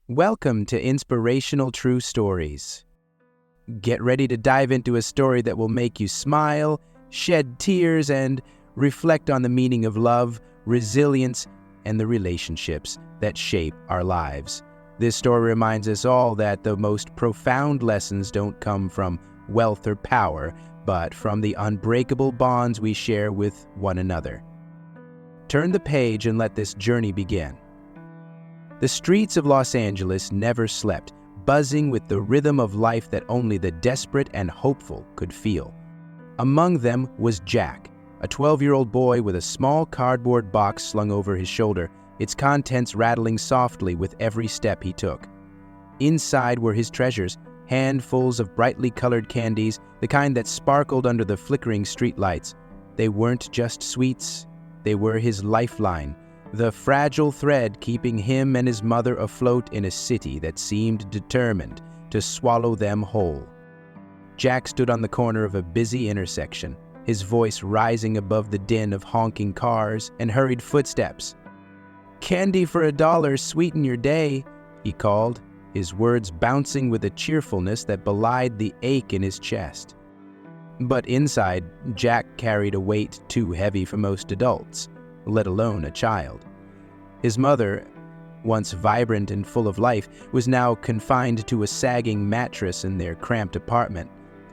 Welcome to Inspirational True Stories. Get ready to dive into a story that will make you smile, shed tears, and reflect on the meaning of love, resilience, and the relationships that shape our lives. This story reminds us all that the most profound lessons don't come from wealth or power, but from the unbreakable bonds we share with one another. Turn the page and let this journey begin. The streets of Los Angeles never slept, buzzing with the rhythm of life that only the desperate and hopeful could feel. Among them was Jack, a 12-year-old boy with a small cardboard box slung over his shoulder, its contents rattling softly with every step he took. Inside were his treasures, handfuls of brightly colored candies, the kind that sparkled under the flickering streetlights. They weren't just sweets, they were his lifeline, the fragile thread keeping him and his mother afloat in a city that seemed determined to swallow them whole. Jack stood on the corner of a busy intersection, his voice rising above the din of honking cars and hurried footsteps. "Candy for $1, sweeten your day," he called, his words bouncing with a cheerfulness that belied the ache in his chest. But inside, Jack carried a weight too heavy for most adults, let alone a child. His mother, once vibrant and full of life, was now confined to a sagging mattress in their cramped apartment.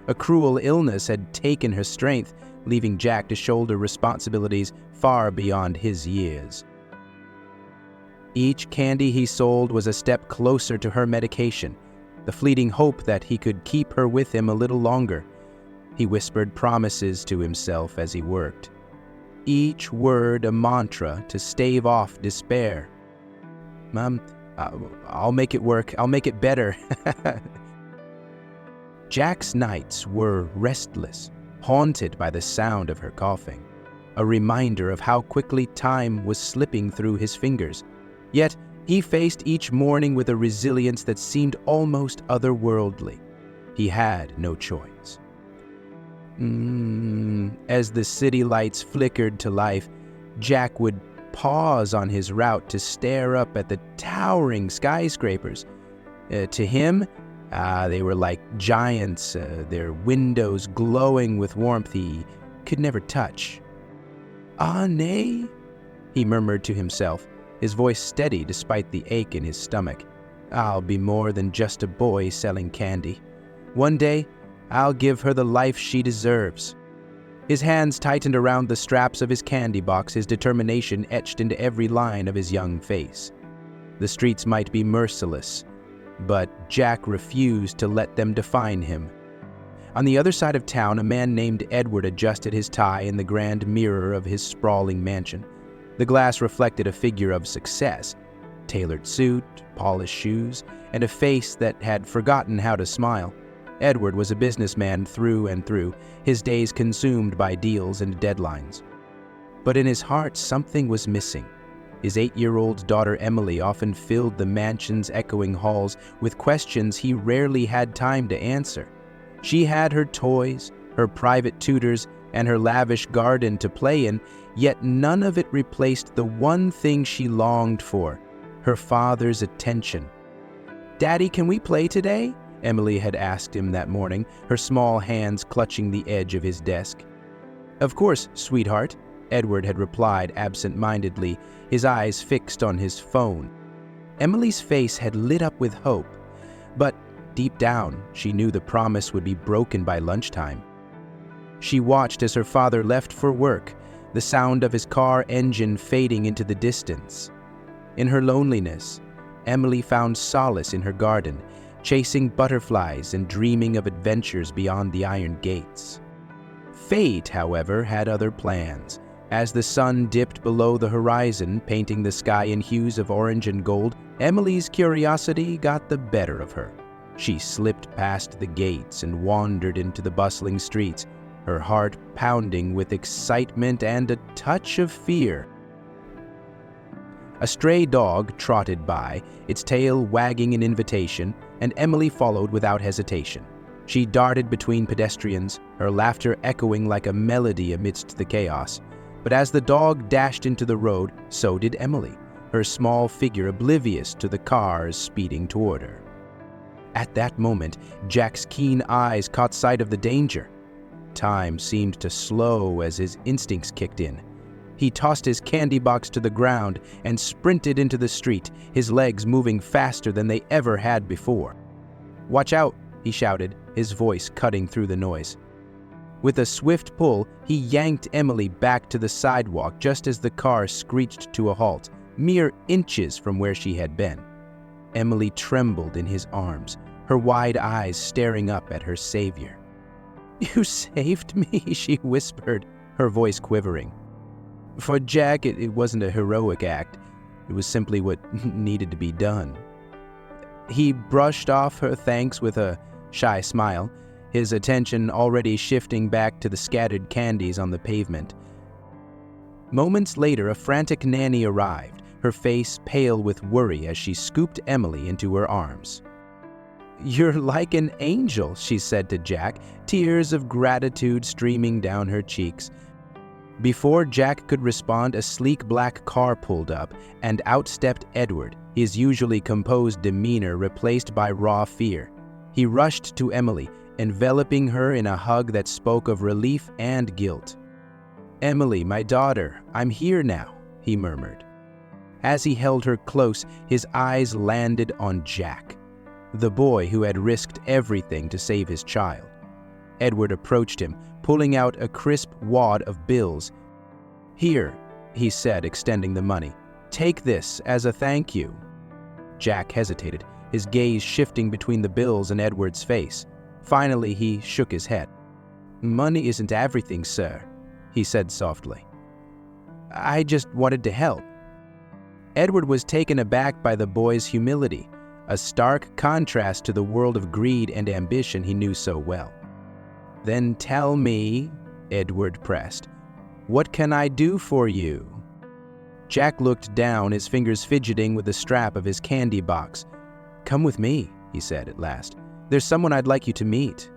A cruel illness had taken her strength, leaving Jack to shoulder responsibilities far beyond his years. Each candy he sold was a step closer to her medication, the fleeting hope that he could keep her with him a little longer. He whispered promises to himself as he worked, each word a mantra to stave off despair. "Mom, I'll make it work. I'll make it better." Jack's nights were restless, haunted by the sound of her coughing, a reminder of how quickly time was slipping through his fingers. Yet he faced each morning with a resilience that seemed almost otherworldly. He had no choice. As the city lights flickered to life, Jack would pause on his route to stare up at the towering skyscrapers. To him, they were like giants, their windows glowing with warmth he could never touch. "Ah, nay," he murmured to himself, his voice steady despite the ache in his stomach. "I'll be more than just a boy selling candy. One day, I'll give her the life she deserves." His hands tightened around the straps of his candy box, his determination etched into every line of his young face. The streets might be merciless, but Jack refused to let them define him. On the other side of town, a man named Edward adjusted his tie in the grand mirror of his sprawling mansion. The glass reflected a figure of success, tailored suit, polished shoes, and a face that had forgotten how to smile. Edward was a businessman through and through, his days consumed by deals and deadlines. But in his heart, something was missing. His 8-year-old daughter Emily often filled the mansion's echoing halls with questions he rarely had time to answer. She had her toys, her private tutors, and her lavish garden to play in, yet none of it replaced the one thing she longed for, her father's attention. "Daddy, can we play today?" Emily had asked him that morning, her small hands clutching the edge of his desk. "Of course, sweetheart," Edward had replied absent-mindedly, his eyes fixed on his phone. Emily's face had lit up with hope, but deep down, she knew the promise would be broken by lunchtime. She watched as her father left for work, the sound of his car engine fading into the distance. In her loneliness, Emily found solace in her garden, chasing butterflies and dreaming of adventures beyond the iron gates. Fate, however, had other plans. As the sun dipped below the horizon, painting the sky in hues of orange and gold, Emily's curiosity got the better of her. She slipped past the gates and wandered into the bustling streets, her heart pounding with excitement and a touch of fear. A stray dog trotted by, its tail wagging an invitation, and Emily followed without hesitation. She darted between pedestrians, her laughter echoing like a melody amidst the chaos. But as the dog dashed into the road, so did Emily, her small figure oblivious to the cars speeding toward her. At that moment, Jack's keen eyes caught sight of the danger. Time seemed to slow as his instincts kicked in. He tossed his candy box to the ground and sprinted into the street, his legs moving faster than they ever had before. "Watch out!" he shouted, his voice cutting through the noise. With a swift pull, he yanked Emily back to the sidewalk just as the car screeched to a halt, mere inches from where she had been. Emily trembled in his arms, her wide eyes staring up at her savior. "You saved me," she whispered, her voice quivering. For Jack, it wasn't a heroic act. It was simply what needed to be done. He brushed off her thanks with a shy smile, his attention already shifting back to the scattered candies on the pavement. Moments later, a frantic nanny arrived, her face pale with worry as she scooped Emily into her arms. "You're like an angel," she said to Jack, tears of gratitude streaming down her cheeks. Before Jack could respond, a sleek black car pulled up, and out stepped Edward, his usually composed demeanor replaced by raw fear. He rushed to Emily, enveloping her in a hug that spoke of relief and guilt. "Emily, my daughter, I'm here now," he murmured. As he held her close, his eyes landed on Jack, the boy who had risked everything to save his child. Edward approached him, pulling out a crisp wad of bills. "Here," he said, extending the money. "Take this as a thank you." Jack hesitated, his gaze shifting between the bills and Edward's face. Finally, he shook his head. "Money isn't everything, sir," he said softly. "I just wanted to help." Edward was taken aback by the boy's humility, a stark contrast to the world of greed and ambition he knew so well. "Then tell me," Edward pressed, "what can I do for you?" Jack looked down, his fingers fidgeting with the strap of his candy box. "Come with me," he said at last. "There's someone I'd like you to meet."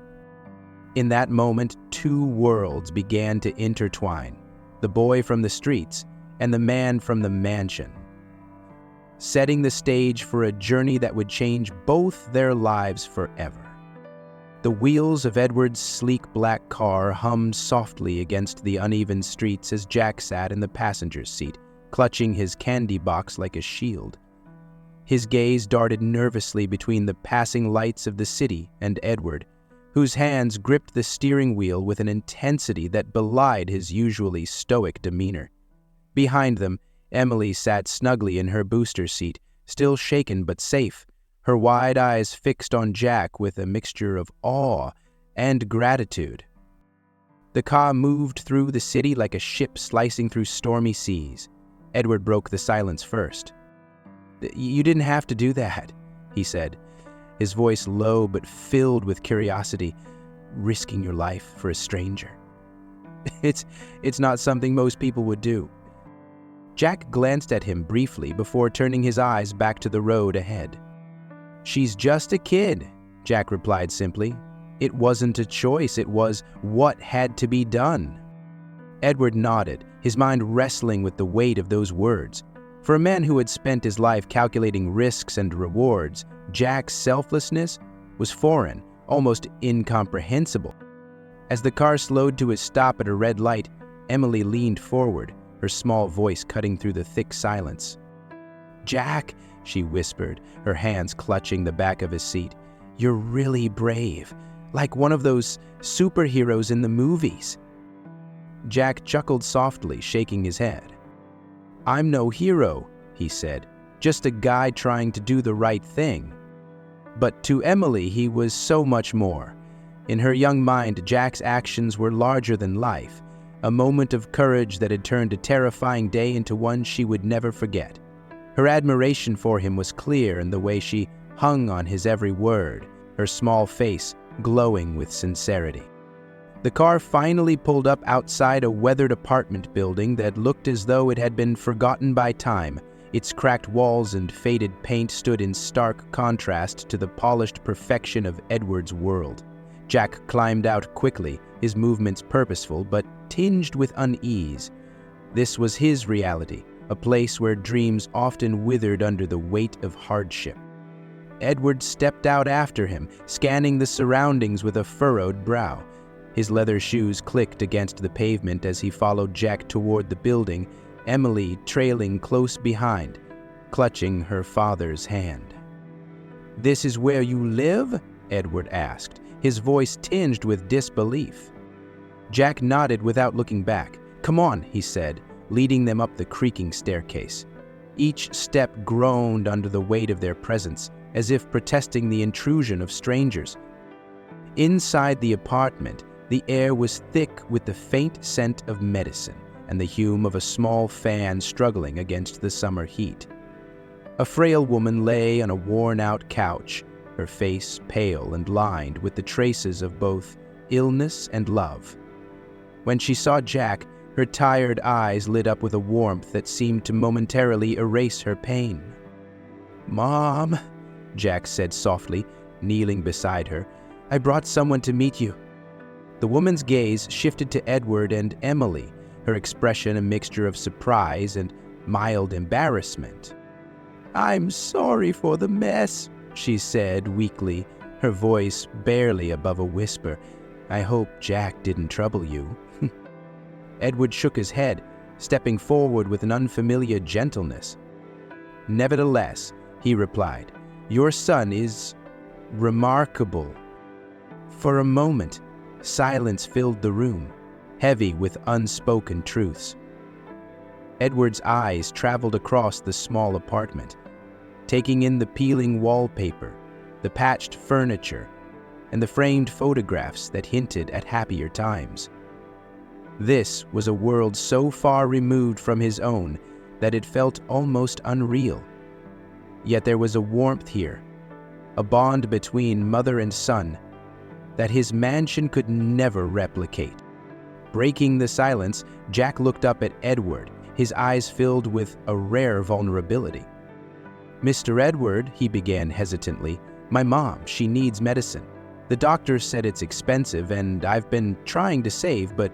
In that moment, two worlds began to intertwine, the boy from the streets and the man from the mansion, setting the stage for a journey that would change both their lives forever. The wheels of Edward's sleek black car hummed softly against the uneven streets as Jack sat in the passenger's seat, clutching his candy box like a shield. His gaze darted nervously between the passing lights of the city and Edward, whose hands gripped the steering wheel with an intensity that belied his usually stoic demeanor. Behind them, Emily sat snugly in her booster seat, still shaken but safe, her wide eyes fixed on Jack with a mixture of awe and gratitude. The car moved through the city like a ship slicing through stormy seas. Edward broke the silence first. "You didn't have to do that," he said, his voice low but filled with curiosity. "Risking your life for a stranger. It's not something most people would do." Jack glanced at him briefly before turning his eyes back to the road ahead. "She's just a kid," Jack replied simply. "It wasn't a choice, it was what had to be done." Edward nodded, his mind wrestling with the weight of those words. For a man who had spent his life calculating risks and rewards, Jack's selflessness was foreign, almost incomprehensible. As the car slowed to a stop at a red light, Emily leaned forward, her small voice cutting through the thick silence. "Jack," she whispered, her hands clutching the back of his seat, "you're really brave, like one of those superheroes in the movies." Jack chuckled softly, shaking his head. "I'm no hero," he said, "just a guy trying to do the right thing." But to Emily, he was so much more. In her young mind, Jack's actions were larger than life, a moment of courage that had turned a terrifying day into one she would never forget. Her admiration for him was clear in the way she hung on his every word, her small face glowing with sincerity. The car finally pulled up outside a weathered apartment building that looked as though it had been forgotten by time. Its cracked walls and faded paint stood in stark contrast to the polished perfection of Edward's world. Jack climbed out quickly, his movements purposeful but tinged with unease. This was his reality, a place where dreams often withered under the weight of hardship. Edward stepped out after him, scanning the surroundings with a furrowed brow. His leather shoes clicked against the pavement as he followed Jack toward the building, Emily trailing close behind, clutching her father's hand. "This is where you live?" Edward asked, his voice tinged with disbelief. Jack nodded without looking back. "Come on," he said, leading them up the creaking staircase. Each step groaned under the weight of their presence, as if protesting the intrusion of strangers. Inside the apartment, the air was thick with the faint scent of medicine and the hum of a small fan struggling against the summer heat. A frail woman lay on a worn-out couch, her face pale and lined with the traces of both illness and love. When she saw Jack, her tired eyes lit up with a warmth that seemed to momentarily erase her pain. "Mom," Jack said softly, kneeling beside her, "I brought someone to meet you." The woman's gaze shifted to Edward and Emily, her expression a mixture of surprise and mild embarrassment. "I'm sorry for the mess," she said weakly, her voice barely above a whisper. "I hope Jack didn't trouble you." Edward shook his head, stepping forward with an unfamiliar gentleness. "Nevertheless," he replied, "your son is remarkable." For a moment, silence filled the room, heavy with unspoken truths. Edward's eyes traveled across the small apartment, taking in the peeling wallpaper, the patched furniture, and the framed photographs that hinted at happier times. This was a world so far removed from his own that it felt almost unreal. Yet there was a warmth here, a bond between mother and son, that his mansion could never replicate. Breaking the silence, Jack looked up at Edward, his eyes filled with a rare vulnerability. "Mr. Edward," he began hesitantly, "my mom, she needs medicine. The doctor said it's expensive, and I've been trying to save, but..."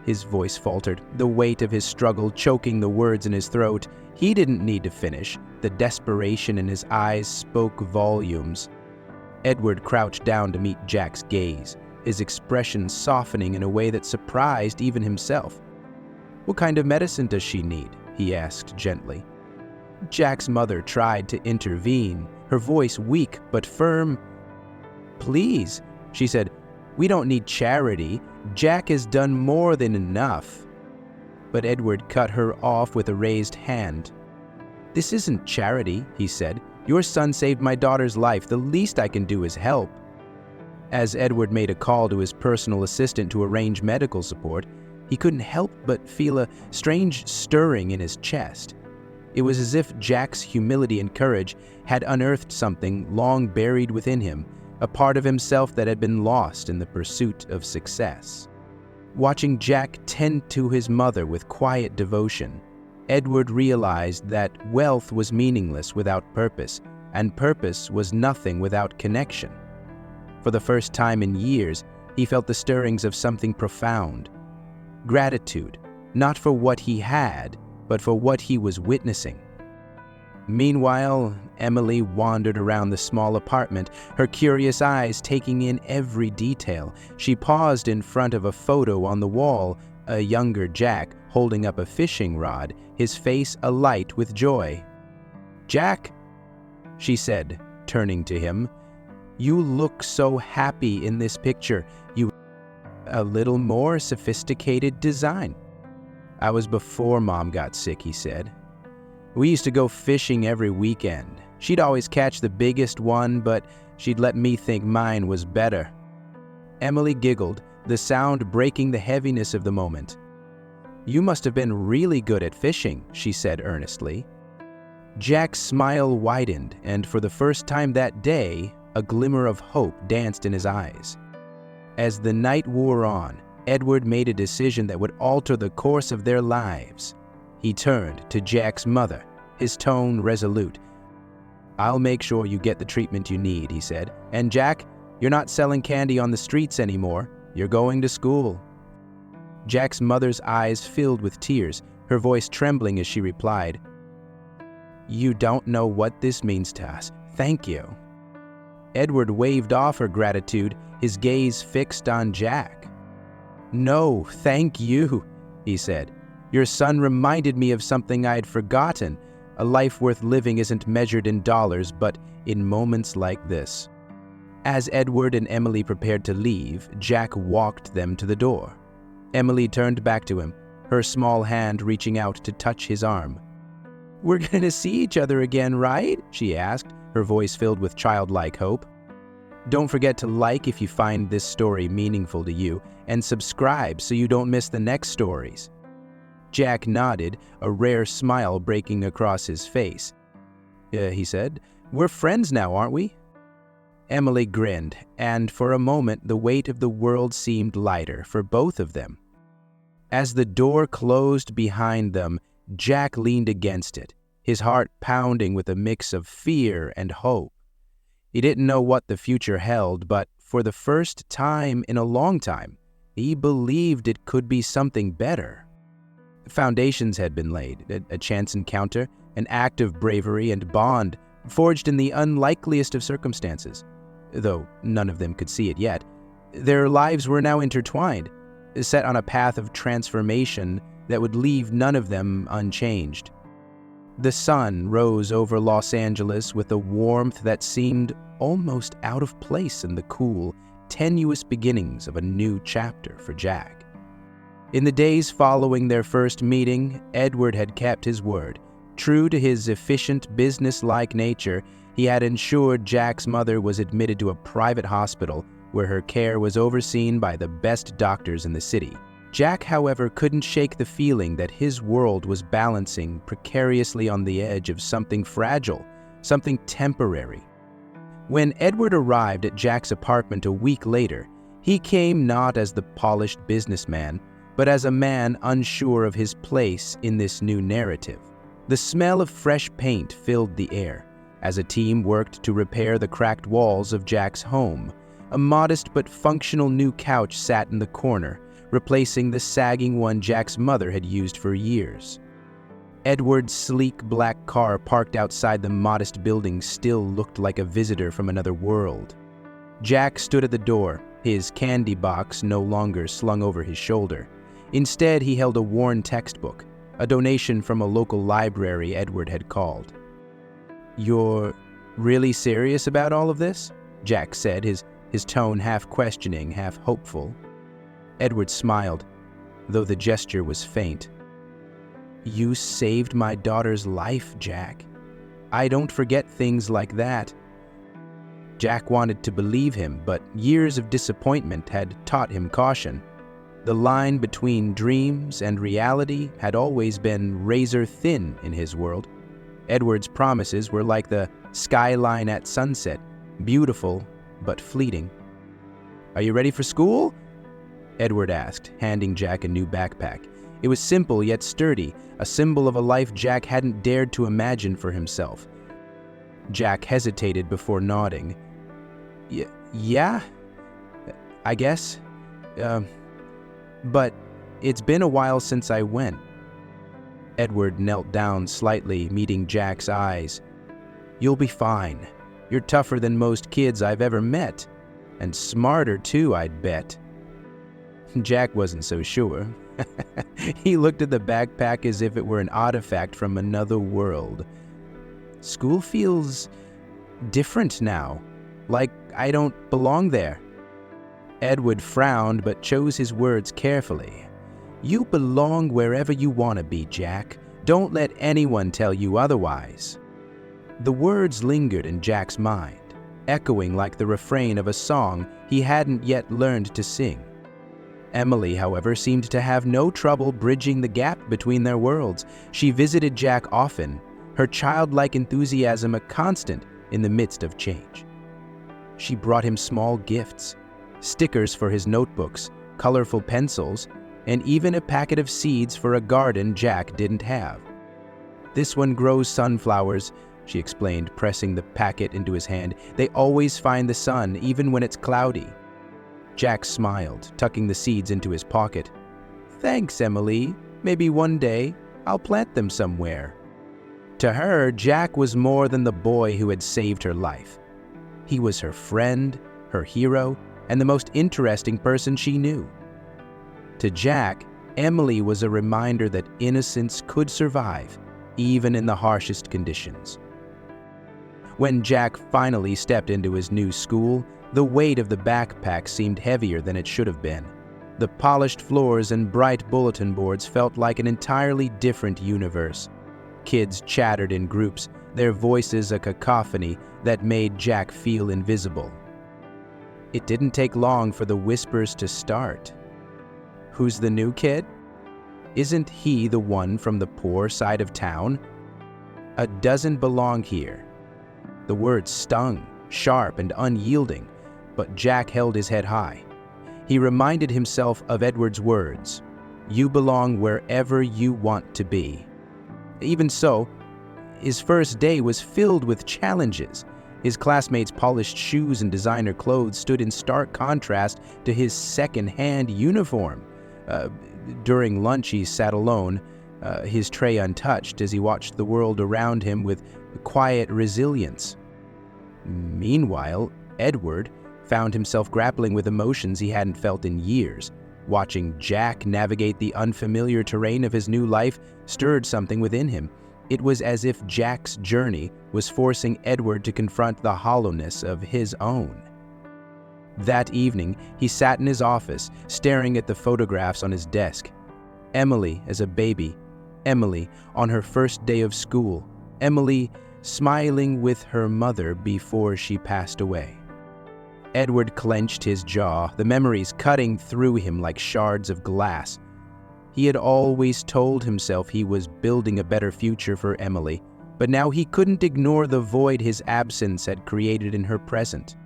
His voice faltered, the weight of his struggle choking the words in his throat. He didn't need to finish. The desperation in his eyes spoke volumes. Edward crouched down to meet Jack's gaze, his expression softening in a way that surprised even himself. "What kind of medicine does she need?" he asked gently. Jack's mother tried to intervene, her voice weak but firm. "Please," she said, "we don't need charity. Jack has done more than enough." But Edward cut her off with a raised hand. "This isn't charity," he said. "Your son saved my daughter's life. The least I can do is help." As Edward made a call to his personal assistant to arrange medical support, he couldn't help but feel a strange stirring in his chest. It was as if Jack's humility and courage had unearthed something long buried within him, a part of himself that had been lost in the pursuit of success. Watching Jack tend to his mother with quiet devotion, Edward realized that wealth was meaningless without purpose, and purpose was nothing without connection. For the first time in years, he felt the stirrings of something profound. Gratitude, not for what he had, but for what he was witnessing. Meanwhile, Emily wandered around the small apartment, her curious eyes taking in every detail. She paused in front of a photo on the wall, a younger Jack holding up a fishing rod, his face alight with joy. "Jack," she said, turning to him, "you look so happy in this picture. A little more sophisticated design." "I was before Mom got sick," he said. "We used to go fishing every weekend. She'd always catch the biggest one, but she'd let me think mine was better." Emily giggled, the sound breaking the heaviness of the moment. "You must have been really good at fishing," she said earnestly. Jack's smile widened, and for the first time that day, a glimmer of hope danced in his eyes. As the night wore on, Edward made a decision that would alter the course of their lives. He turned to Jack's mother, his tone resolute. "I'll make sure you get the treatment you need," he said. "And Jack, you're not selling candy on the streets anymore. You're going to school." Jack's mother's eyes filled with tears, her voice trembling as she replied, "You don't know what this means to us. Thank you." Edward waved off her gratitude, his gaze fixed on Jack. "No, thank you," he said. "Your son reminded me of something I had forgotten. A life worth living isn't measured in dollars, but in moments like this." As Edward and Emily prepared to leave, Jack walked them to the door. Emily turned back to him, her small hand reaching out to touch his arm. "We're going to see each other again, right?" she asked, her voice filled with childlike hope. Don't forget to like if you find this story meaningful to you, and subscribe so you don't miss the next stories. Jack nodded, a rare smile breaking across his face. He said, "We're friends now, aren't we?" Emily grinned, and for a moment the weight of the world seemed lighter for both of them. As the door closed behind them, Jack leaned against it, his heart pounding with a mix of fear and hope. He didn't know what the future held, but for the first time in a long time, he believed it could be something better. Foundations had been laid, a chance encounter, an act of bravery and bond, forged in the unlikeliest of circumstances. Though none of them could see it yet, their lives were now intertwined, set on a path of transformation that would leave none of them unchanged. The sun rose over Los Angeles with a warmth that seemed almost out of place in the cool, tenuous beginnings of a new chapter for Jack. In the days following their first meeting, Edward had kept his word. True to his efficient, business-like nature, he had ensured Jack's mother was admitted to a private hospital where her care was overseen by the best doctors in the city. Jack, however, couldn't shake the feeling that his world was balancing precariously on the edge of something fragile, something temporary. When Edward arrived at Jack's apartment a week later, he came not as the polished businessman, but as a man unsure of his place in this new narrative. The smell of fresh paint filled the air as a team worked to repair the cracked walls of Jack's home. A modest but functional new couch sat in the corner, replacing the sagging one Jack's mother had used for years. Edward's sleek black car parked outside the modest building still looked like a visitor from another world. Jack stood at the door, his candy box no longer slung over his shoulder. Instead, he held a worn textbook, a donation from a local library Edward had called. "You're really serious about all of this?" Jack said, his tone half questioning, half hopeful. Edward smiled, though the gesture was faint. "You saved my daughter's life, Jack. I don't forget things like that." Jack wanted to believe him, but years of disappointment had taught him caution. The line between dreams and reality had always been razor thin in his world. Edward's promises were like the skyline at sunset, beautiful but fleeting. "Are you ready for school?" Edward asked, handing Jack a new backpack. It was simple yet sturdy, a symbol of a life Jack hadn't dared to imagine for himself. Jack hesitated before nodding. Yeah, I guess. But it's been a while since I went." Edward knelt down slightly, meeting Jack's eyes. "You'll be fine. You're tougher than most kids I've ever met. And smarter too, I'd bet." Jack wasn't so sure. He looked at the backpack as if it were an artifact from another world. "School feels different now, like I don't belong there." Edward frowned but chose his words carefully. "You belong wherever you want to be, Jack. Don't let anyone tell you otherwise." The words lingered in Jack's mind, echoing like the refrain of a song he hadn't yet learned to sing. Emily, however, seemed to have no trouble bridging the gap between their worlds. She visited Jack often, her childlike enthusiasm a constant in the midst of change. She brought him small gifts, stickers for his notebooks, colorful pencils, and even a packet of seeds for a garden Jack didn't have. "This one grows sunflowers," she explained, pressing the packet into his hand. "They always find the sun, even when it's cloudy." Jack smiled, tucking the seeds into his pocket. "Thanks, Emily. Maybe one day I'll plant them somewhere." To her, Jack was more than the boy who had saved her life. He was her friend, her hero, and the most interesting person she knew. To Jack, Emily was a reminder that innocence could survive, even in the harshest conditions. When Jack finally stepped into his new school, the weight of the backpack seemed heavier than it should have been. The polished floors and bright bulletin boards felt like an entirely different universe. Kids chattered in groups, their voices a cacophony that made Jack feel invisible. It didn't take long for the whispers to start. "Who's the new kid? Isn't he the one from the poor side of town? Doesn't belong here." The words stung, sharp and unyielding, but Jack held his head high. He reminded himself of Edward's words, "You belong wherever you want to be." Even so, his first day was filled with challenges. His classmates' polished shoes and designer clothes stood in stark contrast to his second-hand uniform. During lunch, he sat alone, his tray untouched, as he watched the world around him with quiet resilience. Meanwhile, Edward found himself grappling with emotions he hadn't felt in years. Watching Jack navigate the unfamiliar terrain of his new life stirred something within him. It was as if Jack's journey was forcing Edward to confront the hollowness of his own. That evening, he sat in his office, staring at the photographs on his desk. Emily as a baby, Emily on her first day of school, Emily smiling with her mother before she passed away. Edward clenched his jaw, the memories cutting through him like shards of glass. He had always told himself he was building a better future for Emily, but now he couldn't ignore the void his absence had created in her present.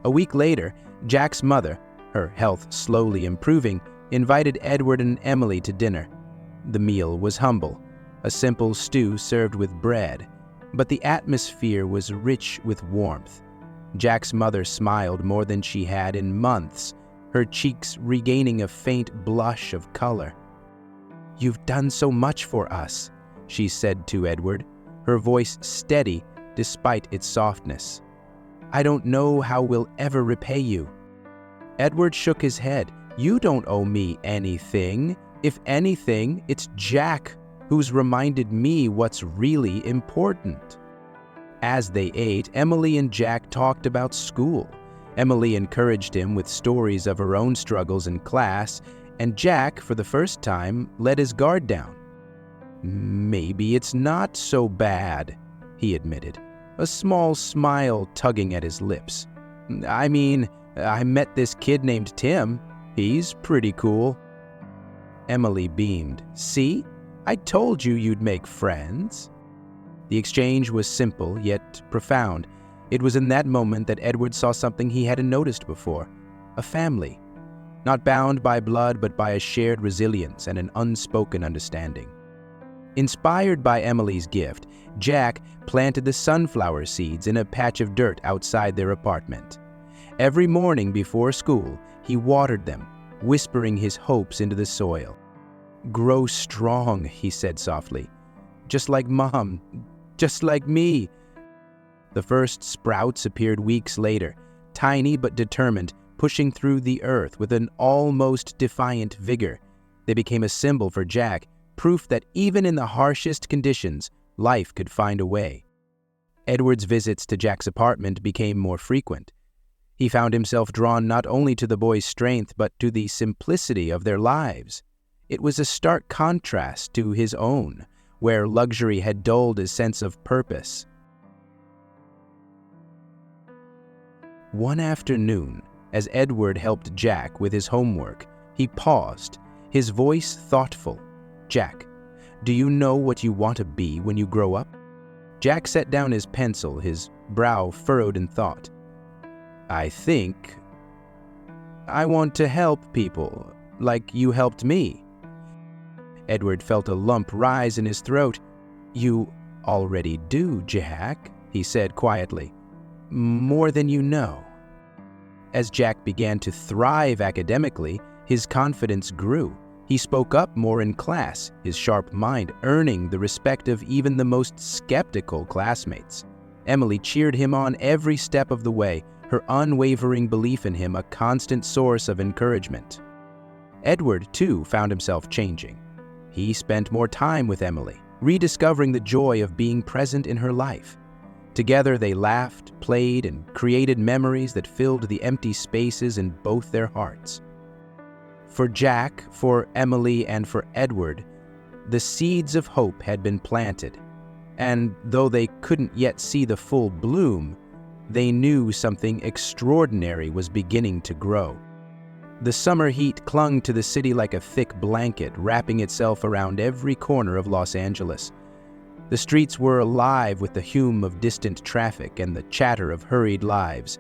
A week later, Jack's mother, her health slowly improving, invited Edward and Emily to dinner. The meal was humble, a simple stew served with bread, but the atmosphere was rich with warmth. Jack's mother smiled more than she had in months, her cheeks regaining a faint blush of color. "You've done so much for us," she said to Edward, her voice steady despite its softness. "I don't know how we'll ever repay you." Edward shook his head. "You don't owe me anything. If anything, it's Jack who's reminded me what's really important." As they ate, Emily and Jack talked about school. Emily encouraged him with stories of her own struggles in class, and Jack, for the first time, let his guard down. "Maybe it's not so bad," he admitted, a small smile tugging at his lips. "I mean, I met this kid named Tim. He's pretty cool." Emily beamed. "See? I told you you'd make friends." The exchange was simple, yet profound. It was in that moment that Edward saw something he hadn't noticed before. A family. Not bound by blood, but by a shared resilience and an unspoken understanding. Inspired by Emily's gift, Jack planted the sunflower seeds in a patch of dirt outside their apartment. Every morning before school, he watered them, whispering his hopes into the soil. "Grow strong," he said softly. "Just like Mom. Just like me." The first sprouts appeared weeks later, tiny but determined, pushing through the earth with an almost defiant vigor. They became a symbol for Jack, proof that even in the harshest conditions, life could find a way. Edward's visits to Jack's apartment became more frequent. He found himself drawn not only to the boys' strength, but to the simplicity of their lives. It was a stark contrast to his own, where luxury had dulled his sense of purpose. One afternoon, as Edward helped Jack with his homework, he paused, his voice thoughtful. "Jack, do you know what you want to be when you grow up?" Jack set down his pencil, his brow furrowed in thought. "I think I want to help people, like you helped me." Edward felt a lump rise in his throat. "You already do, Jack," he said quietly. "More than you know." As Jack began to thrive academically, his confidence grew. He spoke up more in class, his sharp mind earning the respect of even the most skeptical classmates. Emily cheered him on every step of the way, her unwavering belief in him a constant source of encouragement. Edward, too, found himself changing. He spent more time with Emily, rediscovering the joy of being present in her life. Together they laughed, played, and created memories that filled the empty spaces in both their hearts. For Jack, for Emily, and for Edward, the seeds of hope had been planted, and though they couldn't yet see the full bloom, they knew something extraordinary was beginning to grow. The summer heat clung to the city like a thick blanket, wrapping itself around every corner of Los Angeles. The streets were alive with the hum of distant traffic and the chatter of hurried lives.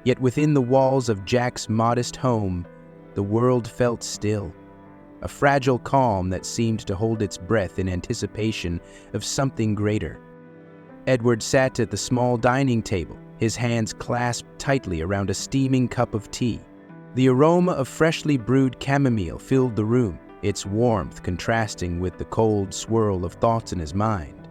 Yet within the walls of Jack's modest home, the world felt still, a fragile calm that seemed to hold its breath in anticipation of something greater. Edward sat at the small dining table, his hands clasped tightly around a steaming cup of tea. The aroma of freshly brewed chamomile filled the room, its warmth contrasting with the cold swirl of thoughts in his mind.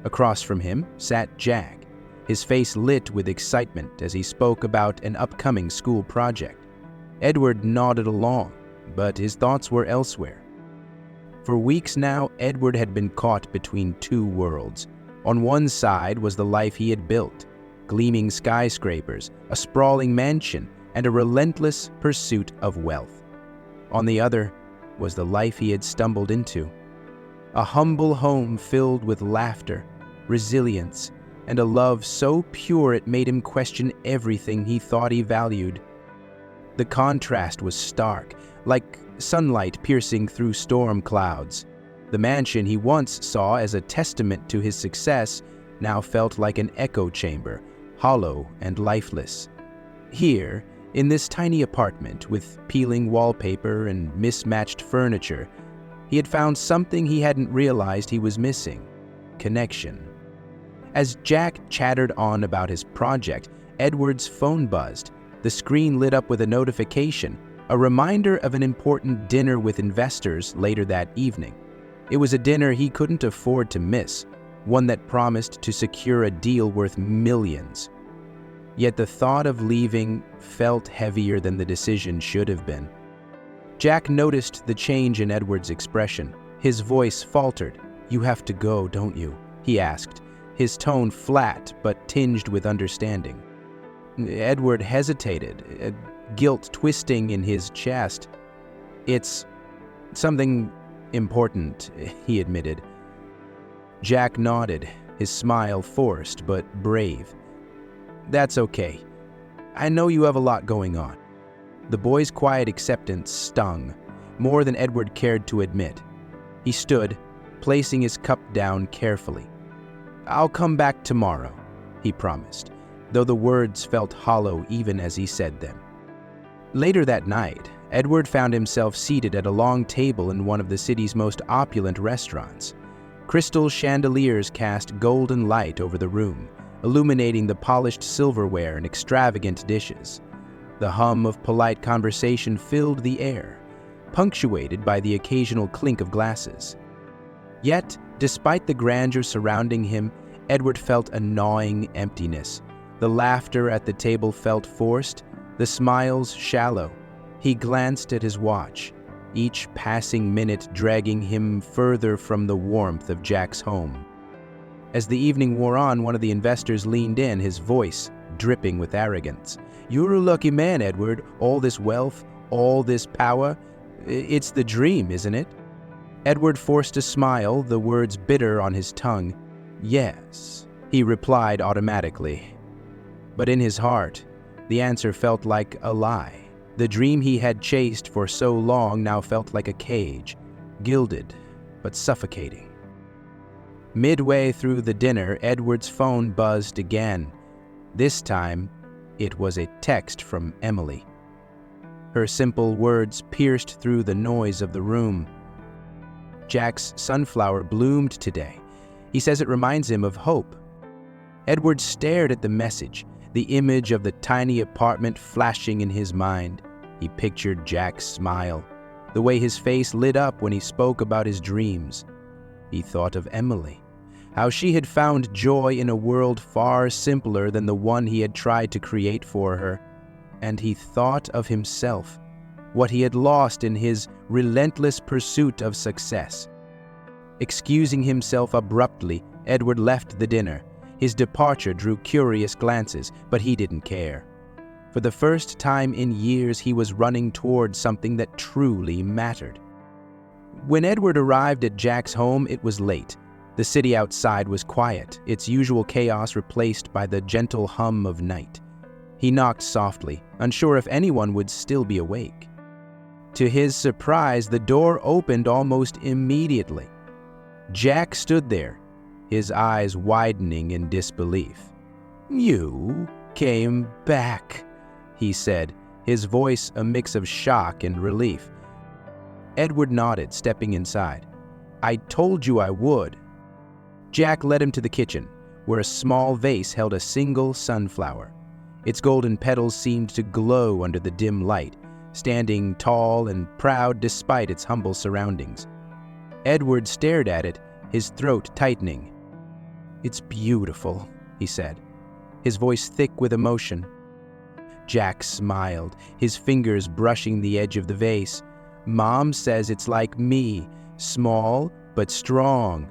Across from him sat Jack, his face lit with excitement as he spoke about an upcoming school project. Edward nodded along, but his thoughts were elsewhere. For weeks now, Edward had been caught between two worlds. On one side was the life he had built, gleaming skyscrapers, a sprawling mansion, and a relentless pursuit of wealth. On the other was the life he had stumbled into, a humble home filled with laughter, resilience, and a love so pure it made him question everything he thought he valued. The contrast was stark, like sunlight piercing through storm clouds. The mansion he once saw as a testament to his success now felt like an echo chamber, hollow and lifeless. Here, in this tiny apartment with peeling wallpaper and mismatched furniture, he had found something he hadn't realized he was missing: connection. As Jack chattered on about his project, Edward's phone buzzed. The screen lit up with a notification, a reminder of an important dinner with investors later that evening. It was a dinner he couldn't afford to miss, one that promised to secure a deal worth millions. Yet the thought of leaving felt heavier than the decision should have been. Jack noticed the change in Edward's expression. His voice faltered. "You have to go, don't you?" he asked, his tone flat but tinged with understanding. Edward hesitated, guilt twisting in his chest. "It's something important," he admitted. Jack nodded, his smile forced but brave. "That's okay. I know you have a lot going on." The boy's quiet acceptance stung, more than Edward cared to admit. He stood, placing his cup down carefully. "I'll come back tomorrow," he promised, though the words felt hollow even as he said them. Later that night, Edward found himself seated at a long table in one of the city's most opulent restaurants. Crystal chandeliers cast golden light over the room, illuminating the polished silverware and extravagant dishes. The hum of polite conversation filled the air, punctuated by the occasional clink of glasses. Yet, despite the grandeur surrounding him, Edward felt a gnawing emptiness. The laughter at the table felt forced, the smiles shallow. He glanced at his watch, each passing minute dragging him further from the warmth of Jack's home. As the evening wore on, one of the investors leaned in, his voice dripping with arrogance. "You're a lucky man, Edward. All this wealth, all this power. It's the dream, isn't it?" Edward forced a smile, the words bitter on his tongue. "Yes," he replied automatically. But in his heart, the answer felt like a lie. The dream he had chased for so long now felt like a cage, gilded but suffocating. Midway through the dinner, Edward's phone buzzed again. This time, it was a text from Emily. Her simple words pierced through the noise of the room. "Jack's sunflower bloomed today. He says it reminds him of hope." Edward stared at the message, the image of the tiny apartment flashing in his mind. He pictured Jack's smile, the way his face lit up when he spoke about his dreams. He thought of Emily, how she had found joy in a world far simpler than the one he had tried to create for her. And he thought of himself, what he had lost in his relentless pursuit of success. Excusing himself abruptly, Edward left the dinner. His departure drew curious glances, but he didn't care. For the first time in years, he was running toward something that truly mattered. When Edward arrived at Jack's home, it was late. The city outside was quiet, its usual chaos replaced by the gentle hum of night. He knocked softly, unsure if anyone would still be awake. To his surprise, the door opened almost immediately. Jack stood there, his eyes widening in disbelief. "You came back," he said, his voice a mix of shock and relief. Edward nodded, stepping inside. "I told you I would." Jack led him to the kitchen, where a small vase held a single sunflower. Its golden petals seemed to glow under the dim light, standing tall and proud despite its humble surroundings. Edward stared at it, his throat tightening. "It's beautiful," he said, his voice thick with emotion. Jack smiled, his fingers brushing the edge of the vase. "Mom says it's like me, small but strong."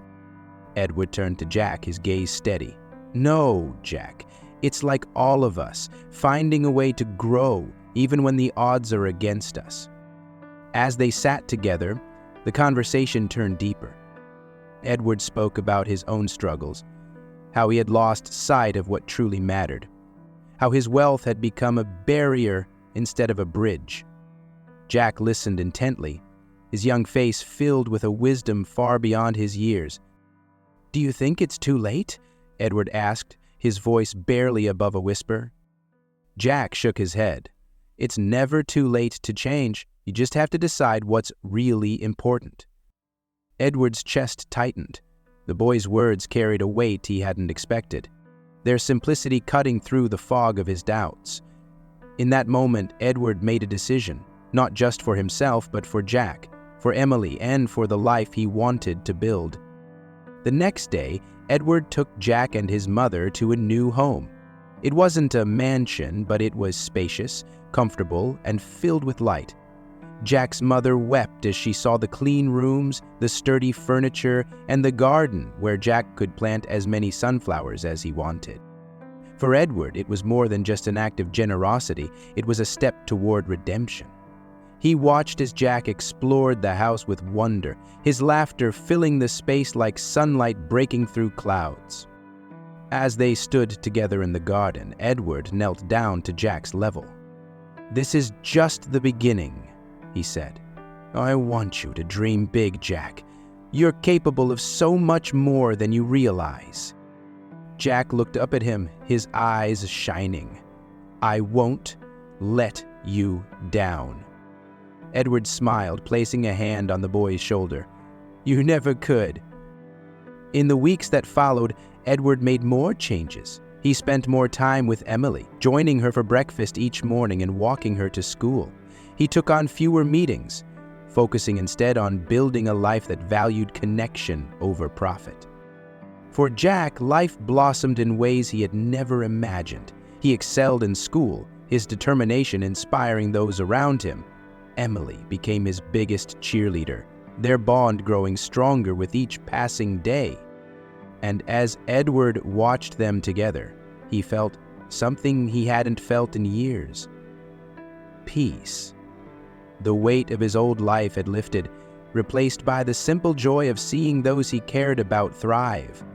Edward turned to Jack, his gaze steady. "No, Jack, it's like all of us, finding a way to grow, even when the odds are against us." As they sat together, the conversation turned deeper. Edward spoke about his own struggles, how he had lost sight of what truly mattered, how his wealth had become a barrier instead of a bridge. Jack listened intently, his young face filled with a wisdom far beyond his years. "Do you think it's too late?" Edward asked, his voice barely above a whisper. Jack shook his head. "It's never too late to change. You just have to decide what's really important." Edward's chest tightened. The boy's words carried a weight he hadn't expected, their simplicity cutting through the fog of his doubts. In that moment, Edward made a decision, not just for himself, but for Jack, for Emily, and for the life he wanted to build. The next day, Edward took Jack and his mother to a new home. It wasn't a mansion, but it was spacious, comfortable, and filled with light. Jack's mother wept as she saw the clean rooms, the sturdy furniture, and the garden where Jack could plant as many sunflowers as he wanted. For Edward, it was more than just an act of generosity, it was a step toward redemption. He watched as Jack explored the house with wonder, his laughter filling the space like sunlight breaking through clouds. As they stood together in the garden, Edward knelt down to Jack's level. "This is just the beginning," he said. "I want you to dream big, Jack. You're capable of so much more than you realize." Jack looked up at him, his eyes shining. "I won't let you down." Edward smiled, placing a hand on the boy's shoulder. "You never could." In the weeks that followed, Edward made more changes. He spent more time with Emily, joining her for breakfast each morning and walking her to school. He took on fewer meetings, focusing instead on building a life that valued connection over profit. For Jack, life blossomed in ways he had never imagined. He excelled in school, his determination inspiring those around him. Emily became his biggest cheerleader, their bond growing stronger with each passing day. And as Edward watched them together, he felt something he hadn't felt in years: peace. The weight of his old life had lifted, replaced by the simple joy of seeing those he cared about thrive.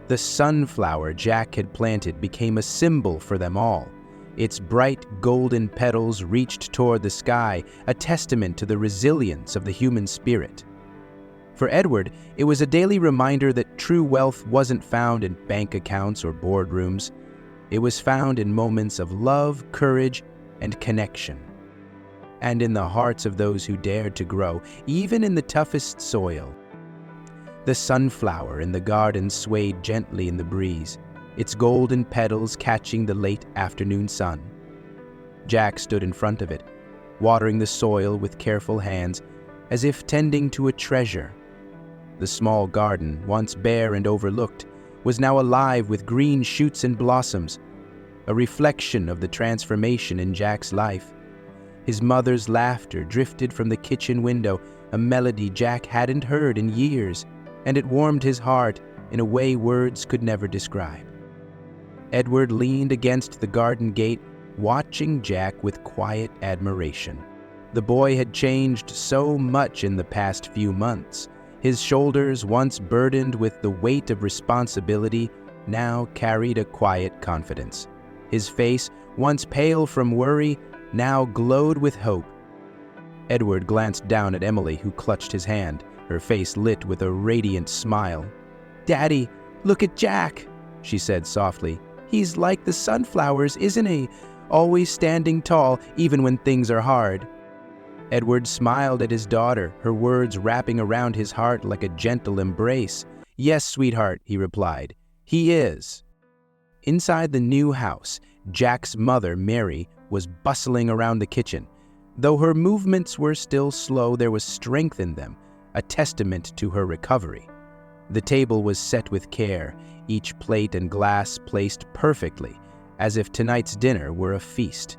The sunflower Jack had planted became a symbol for them all. Its bright golden petals reached toward the sky, a testament to the resilience of the human spirit. For Edward, it was a daily reminder that true wealth wasn't found in bank accounts or boardrooms. It was found in moments of love, courage, and connection. And in the hearts of those who dared to grow, even in the toughest soil. The sunflower in the garden swayed gently in the breeze, its golden petals catching the late afternoon sun. Jack stood in front of it, watering the soil with careful hands, as if tending to a treasure. The small garden, once bare and overlooked, was now alive with green shoots and blossoms, a reflection of the transformation in Jack's life. His mother's laughter drifted from the kitchen window, a melody Jack hadn't heard in years, and it warmed his heart in a way words could never describe. Edward leaned against the garden gate, watching Jack with quiet admiration. The boy had changed so much in the past few months. His shoulders, once burdened with the weight of responsibility, now carried a quiet confidence. His face, once pale from worry, now glowed with hope. Edward glanced down at Emily, who clutched his hand, her face lit with a radiant smile. "Daddy, look at Jack," she said softly. "He's like the sunflowers, isn't he? Always standing tall, even when things are hard." Edward smiled at his daughter, her words wrapping around his heart like a gentle embrace. "Yes, sweetheart," he replied. "He is." Inside the new house, Jack's mother, Mary, was bustling around the kitchen. Though her movements were still slow, there was strength in them, a testament to her recovery. The table was set with care, each plate and glass placed perfectly, as if tonight's dinner were a feast.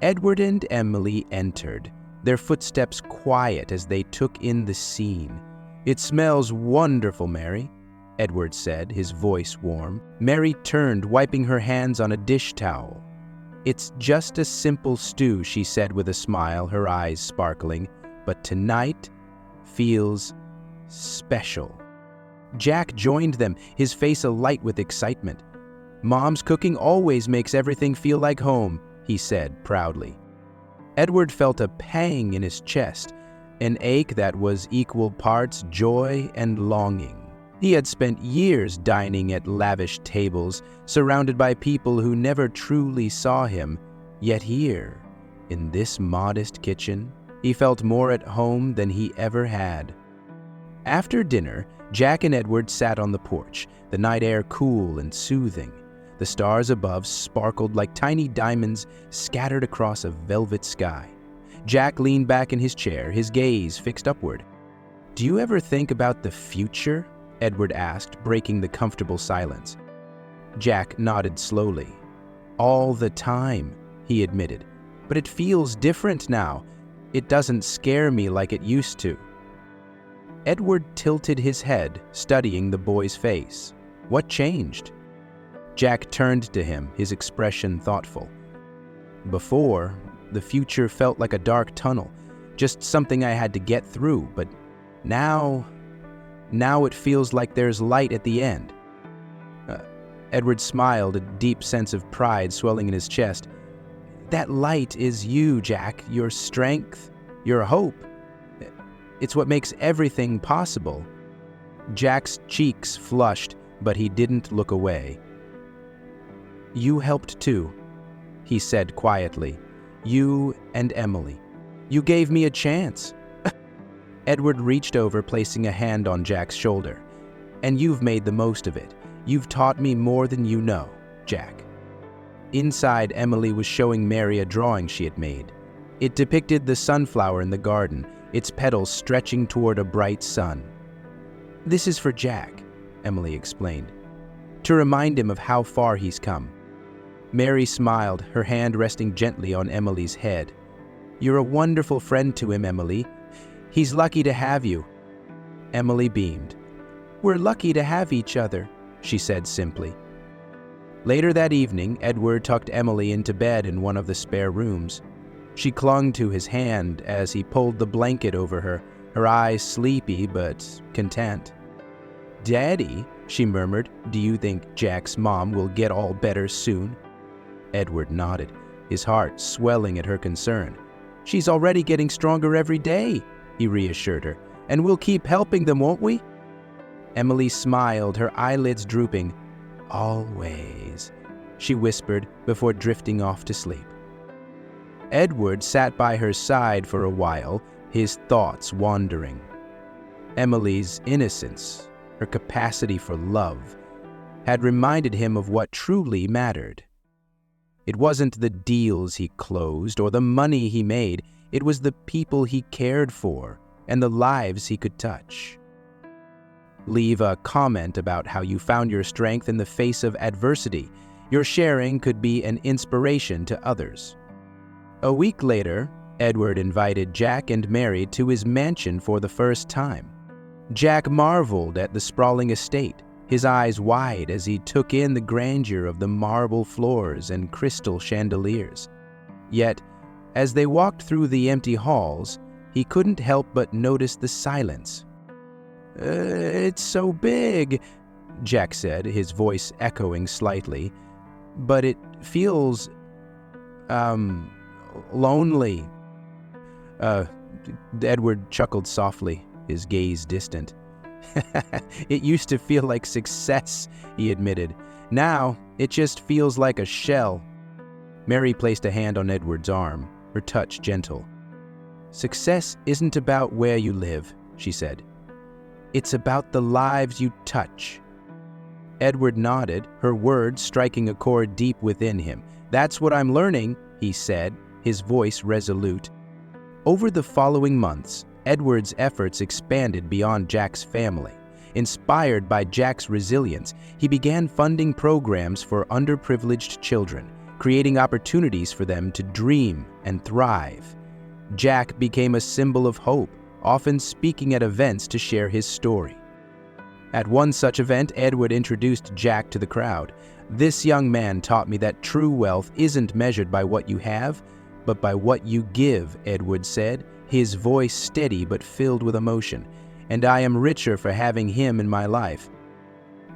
Edward and Emily entered, their footsteps quiet as they took in the scene. "It smells wonderful, Mary," Edward said, his voice warm. Mary turned, wiping her hands on a dish towel. "It's just a simple stew," she said with a smile, her eyes sparkling, "but tonight feels special." Jack joined them, his face alight with excitement. "Mom's cooking always makes everything feel like home," he said proudly. Edward felt a pang in his chest, an ache that was equal parts joy and longing. He had spent years dining at lavish tables, surrounded by people who never truly saw him, yet here, in this modest kitchen, he felt more at home than he ever had. After dinner, Jack and Edward sat on the porch, the night air cool and soothing. The stars above sparkled like tiny diamonds scattered across a velvet sky. Jack leaned back in his chair, his gaze fixed upward. "Do you ever think about the future?" Edward asked, breaking the comfortable silence. Jack nodded slowly. "All the time," he admitted. "But it feels different now. It doesn't scare me like it used to." Edward tilted his head, studying the boy's face. "What changed?" Jack turned to him, his expression thoughtful. "Before, the future felt like a dark tunnel, just something I had to get through, but now it feels like there's light at the end." Edward smiled, a deep sense of pride swelling in his chest. "That light is you, Jack, your strength, your hope. It's what makes everything possible." Jack's cheeks flushed, but he didn't look away. "You helped too," he said quietly. "You and Emily. You gave me a chance." Edward reached over, placing a hand on Jack's shoulder. "And you've made the most of it. You've taught me more than you know, Jack." Inside, Emily was showing Mary a drawing she had made. It depicted the sunflower in the garden, its petals stretching toward a bright sun. "This is for Jack," Emily explained, "to remind him of how far he's come." Mary smiled, her hand resting gently on Emily's head. "You're a wonderful friend to him, Emily. He's lucky to have you." Emily beamed. "We're lucky to have each other," she said simply. Later that evening, Edward tucked Emily into bed in one of the spare rooms. She clung to his hand as he pulled the blanket over her, her eyes sleepy but content. "Daddy," she murmured, "do you think Jack's mom will get all better soon?" Edward nodded, his heart swelling at her concern. "She's already getting stronger every day," he reassured her, "and we'll keep helping them, won't we?" Emily smiled, her eyelids drooping. "Always," she whispered before drifting off to sleep. Edward sat by her side for a while, his thoughts wandering. Emily's innocence, her capacity for love, had reminded him of what truly mattered. It wasn't the deals he closed or the money he made, It was the people he cared for and the lives he could touch. Leave a comment about how you found your strength in the face of adversity. Your sharing could be an inspiration to others. A week later, Edward invited Jack and Mary to his mansion for the first time. Jack marveled at the sprawling estate, his eyes wide as he took in the grandeur of the marble floors and crystal chandeliers. Yet, as they walked through the empty halls, he couldn't help but notice the silence. It's so big," Jack said, his voice echoing slightly. "But it feels, lonely." Edward chuckled softly, his gaze distant. "It used to feel like success," he admitted. "Now, it just feels like a shell." Mary placed a hand on Edward's arm, her touch gentle. "Success isn't about where you live," she said. "It's about the lives you touch." Edward nodded, her words striking a chord deep within him. "That's what I'm learning," he said, his voice resolute. Over the following months, Edward's efforts expanded beyond Jack's family. Inspired by Jack's resilience, he began funding programs for underprivileged children, creating opportunities for them to dream and thrive. Jack became a symbol of hope, often speaking at events to share his story. At one such event, Edward introduced Jack to the crowd. "This young man taught me that true wealth isn't measured by what you have, but by what you give," Edward said, his voice steady but filled with emotion. "And I am richer for having him in my life."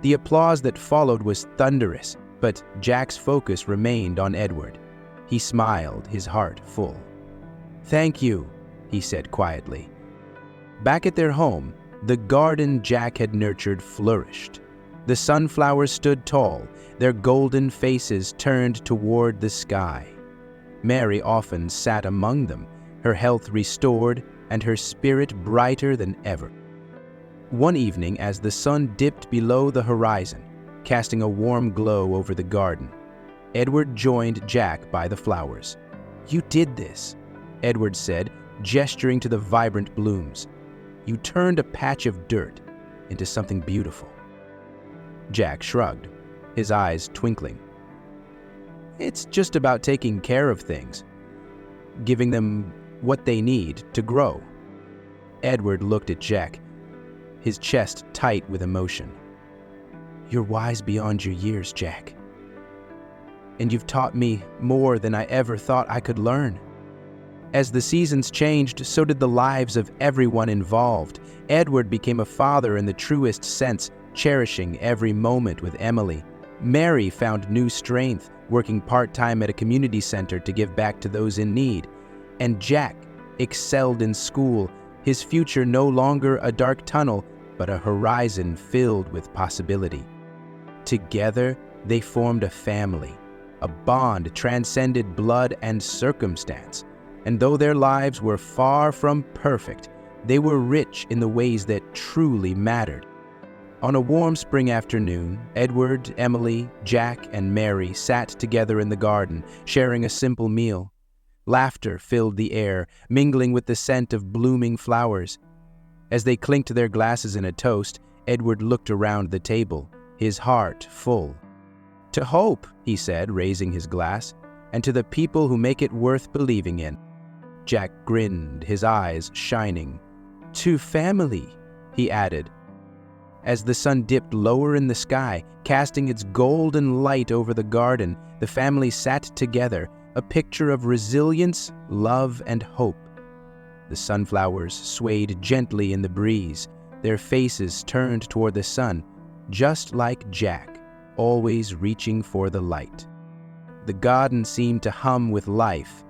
The applause that followed was thunderous, but Jack's focus remained on Edward. He smiled, his heart full. "Thank you," he said quietly. Back at their home, the garden Jack had nurtured flourished. The sunflowers stood tall, their golden faces turned toward the sky. Mary often sat among them, her health restored and her spirit brighter than ever. One evening, as the sun dipped below the horizon, casting a warm glow over the garden, Edward joined Jack by the flowers. "You did this," Edward said, gesturing to the vibrant blooms. "You turned a patch of dirt into something beautiful." Jack shrugged, his eyes twinkling. "It's just about taking care of things, giving them what they need to grow." Edward looked at Jack, his chest tight with emotion. "You're wise beyond your years, Jack. And you've taught me more than I ever thought I could learn." As the seasons changed, so did the lives of everyone involved. Edward became a father in the truest sense, cherishing every moment with Emily. Mary found new strength, working part-time at a community center to give back to those in need. And Jack excelled in school, his future no longer a dark tunnel, but a horizon filled with possibility. Together, they formed a family. A bond transcended blood and circumstance. And though their lives were far from perfect, they were rich in the ways that truly mattered. On a warm spring afternoon, Edward, Emily, Jack, and Mary sat together in the garden, sharing a simple meal. Laughter filled the air, mingling with the scent of blooming flowers. As they clinked their glasses in a toast, Edward looked around the table, his heart full. "To hope," he said, raising his glass, "and to the people who make it worth believing in." Jack grinned, his eyes shining. "To family," he added. As the sun dipped lower in the sky, casting its golden light over the garden, the family sat together, a picture of resilience, love, and hope. The sunflowers swayed gently in the breeze, their faces turned toward the sun, just like Jack, always reaching for the light. The garden seemed to hum with life,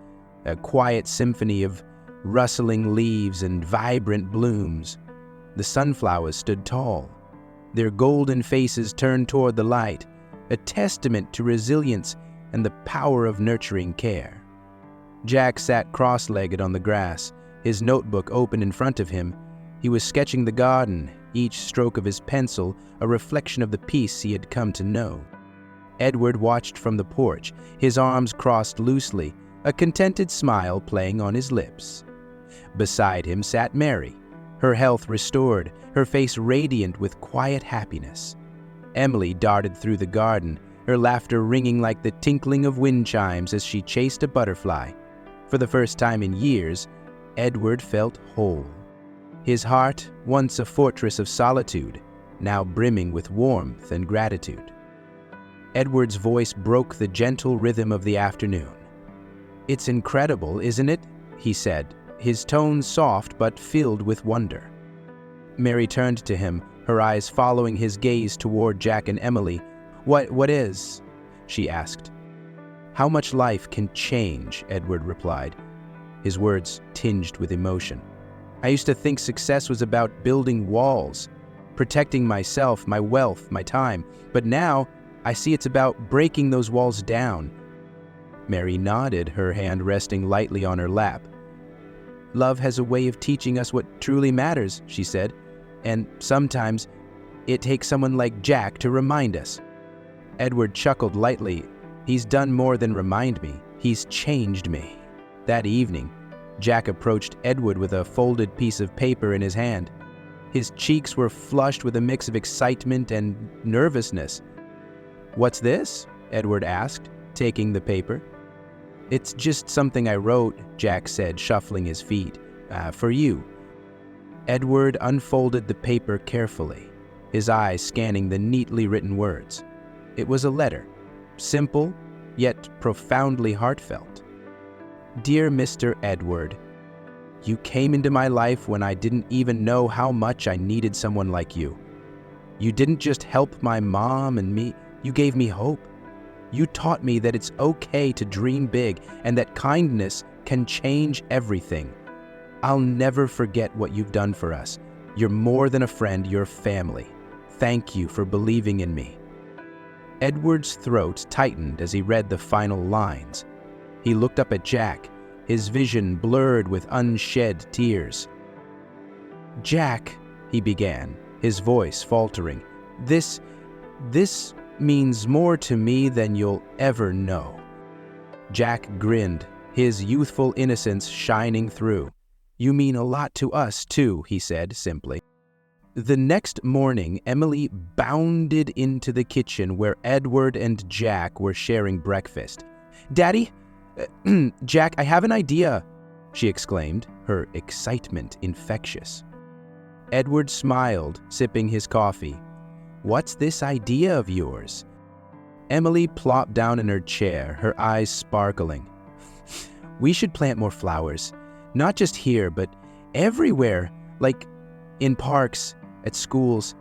a quiet symphony of rustling leaves and vibrant blooms. The sunflowers stood tall, their golden faces turned toward the light, a testament to resilience and the power of nurturing care. Jack sat cross-legged on the grass, his notebook open in front of him. He was sketching the garden, each stroke of his pencil a reflection of the peace he had come to know. Edward watched from the porch, his arms crossed loosely, a contented smile playing on his lips. Beside him sat Mary, her health restored, her face radiant with quiet happiness. Emily darted through the garden, her laughter ringing like the tinkling of wind chimes as she chased a butterfly. For the first time in years, Edward felt whole. His heart, once a fortress of solitude, now brimming with warmth and gratitude. Edward's voice broke the gentle rhythm of the afternoon. "It's incredible, isn't it?" he said, his tone soft but filled with wonder. Mary turned to him, her eyes following his gaze toward Jack and Emily. What is?" she asked. "How much life can change," Edward replied, his words tinged with emotion. "I used to think success was about building walls, protecting myself, my wealth, my time, but now I see it's about breaking those walls down." Mary nodded, her hand resting lightly on her lap. "Love has a way of teaching us what truly matters," she said, "and sometimes it takes someone like Jack to remind us." Edward chuckled lightly. "He's done more than remind me. He's changed me." That evening, Jack approached Edward with a folded piece of paper in his hand. His cheeks were flushed with a mix of excitement and nervousness. "What's this?" Edward asked, taking the paper. "It's just something I wrote," Jack said, shuffling his feet. For you." Edward unfolded the paper carefully, his eyes scanning the neatly written words. It was a letter, simple, yet profoundly heartfelt. "Dear Mr. Edward, you came into my life when I didn't even know how much I needed someone like you. You didn't just help my mom and me, you gave me hope. You taught me that it's okay to dream big and that kindness can change everything. I'll never forget what you've done for us. You're more than a friend, you're family. Thank you for believing in me." Edward's throat tightened as he read the final lines. He looked up at Jack, his vision blurred with unshed tears. "Jack," he began, his voice faltering, This means more to me than you'll ever know." Jack grinned, his youthful innocence shining through. "You mean a lot to us, too," he said simply. The next morning, Emily bounded into the kitchen where Edward and Jack were sharing breakfast. "Daddy, Jack, I have an idea," she exclaimed, her excitement infectious. Edward smiled, sipping his coffee. "What's this idea of yours?" Emily plopped down in her chair, her eyes sparkling. "We should plant more flowers, not just here, but everywhere, like in parks, at schools,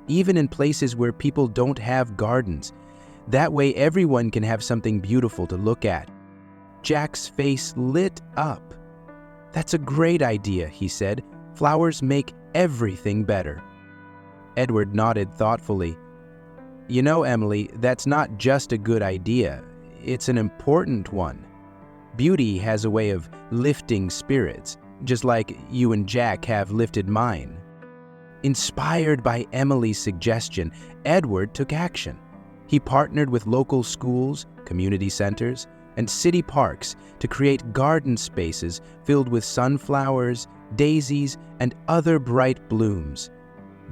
even in places where people don't have gardens. That way everyone can have something beautiful to look at." Jack's face lit up. "That's a great idea," he said. "Flowers make everything better." Edward nodded thoughtfully. "You know, Emily, that's not just a good idea. It's an important one. Beauty has a way of lifting spirits, just like you and Jack have lifted mine." Inspired by Emily's suggestion, Edward took action. He partnered with local schools, community centers, and city parks to create garden spaces filled with sunflowers, daisies, and other bright blooms.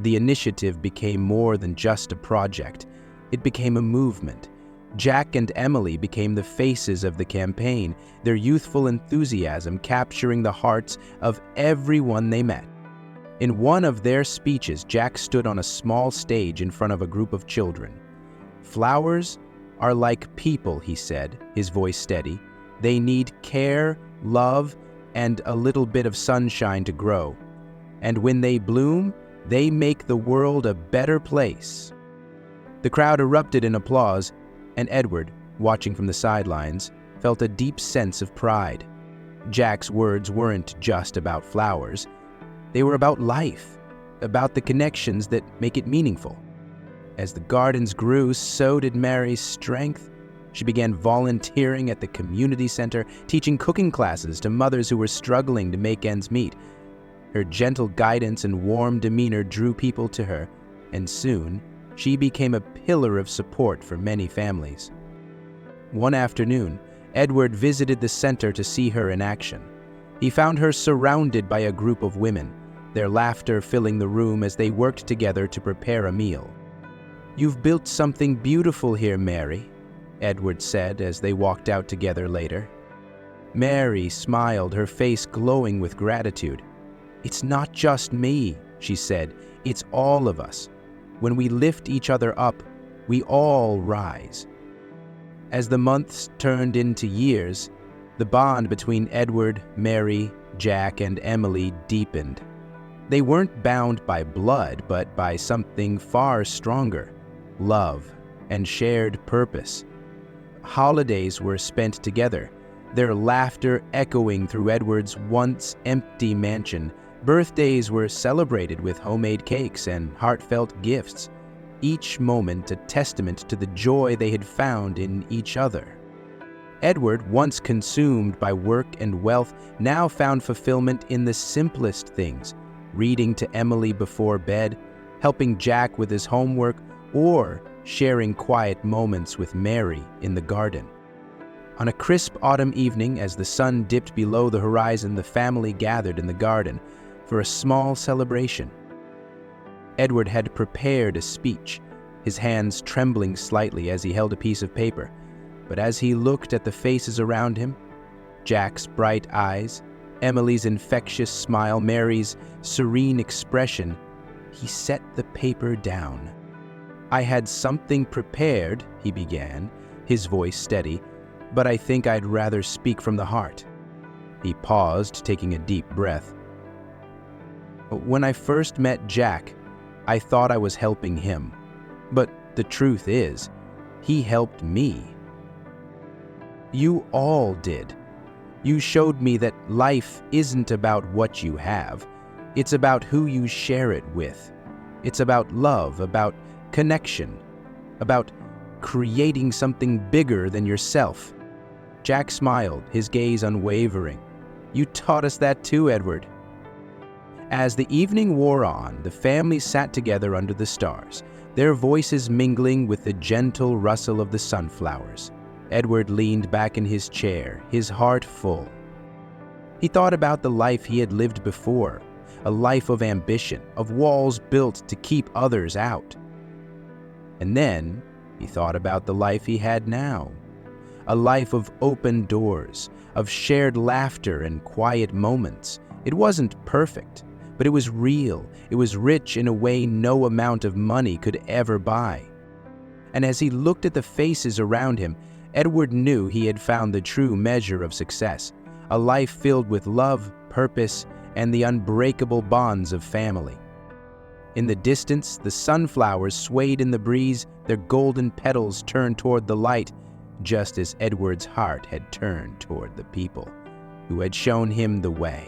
The initiative became more than just a project. It became a movement. Jack and Emily became the faces of the campaign, their youthful enthusiasm capturing the hearts of everyone they met. In one of their speeches, Jack stood on a small stage in front of a group of children. "Flowers are like people," he said, his voice steady. "They need care, love, and a little bit of sunshine to grow. And when they bloom, they make the world a better place." The crowd erupted in applause, and Edward, watching from the sidelines, felt a deep sense of pride. Jack's words weren't just about flowers. They were about life, about the connections that make it meaningful. As the gardens grew, so did Mary's strength. She began volunteering at the community center, teaching cooking classes to mothers who were struggling to make ends meet. Her gentle guidance and warm demeanor drew people to her, and soon she became a pillar of support for many families. One afternoon, Edward visited the center to see her in action. He found her surrounded by a group of women, their laughter filling the room as they worked together to prepare a meal. "You've built something beautiful here, Mary," Edward said as they walked out together later. Mary smiled, her face glowing with gratitude. "It's not just me," she said. "It's all of us. When we lift each other up, we all rise." As the months turned into years, the bond between Edward, Mary, Jack, and Emily deepened. They weren't bound by blood, but by something far stronger: love and shared purpose. Holidays were spent together, their laughter echoing through Edward's once empty mansion. Birthdays were celebrated with homemade cakes and heartfelt gifts, each moment a testament to the joy they had found in each other. Edward, once consumed by work and wealth, now found fulfillment in the simplest things: reading to Emily before bed, helping Jack with his homework, or sharing quiet moments with Mary in the garden. On a crisp autumn evening, as the sun dipped below the horizon, the family gathered in the garden for a small celebration. Edward had prepared a speech, his hands trembling slightly as he held a piece of paper. But as he looked at the faces around him, Jack's bright eyes, Emily's infectious smile, Mary's serene expression, he set the paper down. "I had something prepared," he began, his voice steady, "but I think I'd rather speak from the heart." He paused, taking a deep breath. "When I first met Jack, I thought I was helping him. But the truth is, he helped me. You all did. You showed me that life isn't about what you have. It's about who you share it with. It's about love, about connection, about creating something bigger than yourself." Jack smiled, his gaze unwavering. "You taught us that too, Edward." As the evening wore on, the family sat together under the stars, their voices mingling with the gentle rustle of the sunflowers. Edward leaned back in his chair, his heart full. He thought about the life he had lived before, a life of ambition, of walls built to keep others out. And then he thought about the life he had now, a life of open doors, of shared laughter and quiet moments. It wasn't perfect, but it was real. It was rich in a way no amount of money could ever buy. And as he looked at the faces around him, Edward knew he had found the true measure of success, a life filled with love, purpose, and the unbreakable bonds of family. In the distance, the sunflowers swayed in the breeze, their golden petals turned toward the light, just as Edward's heart had turned toward the people who had shown him the way.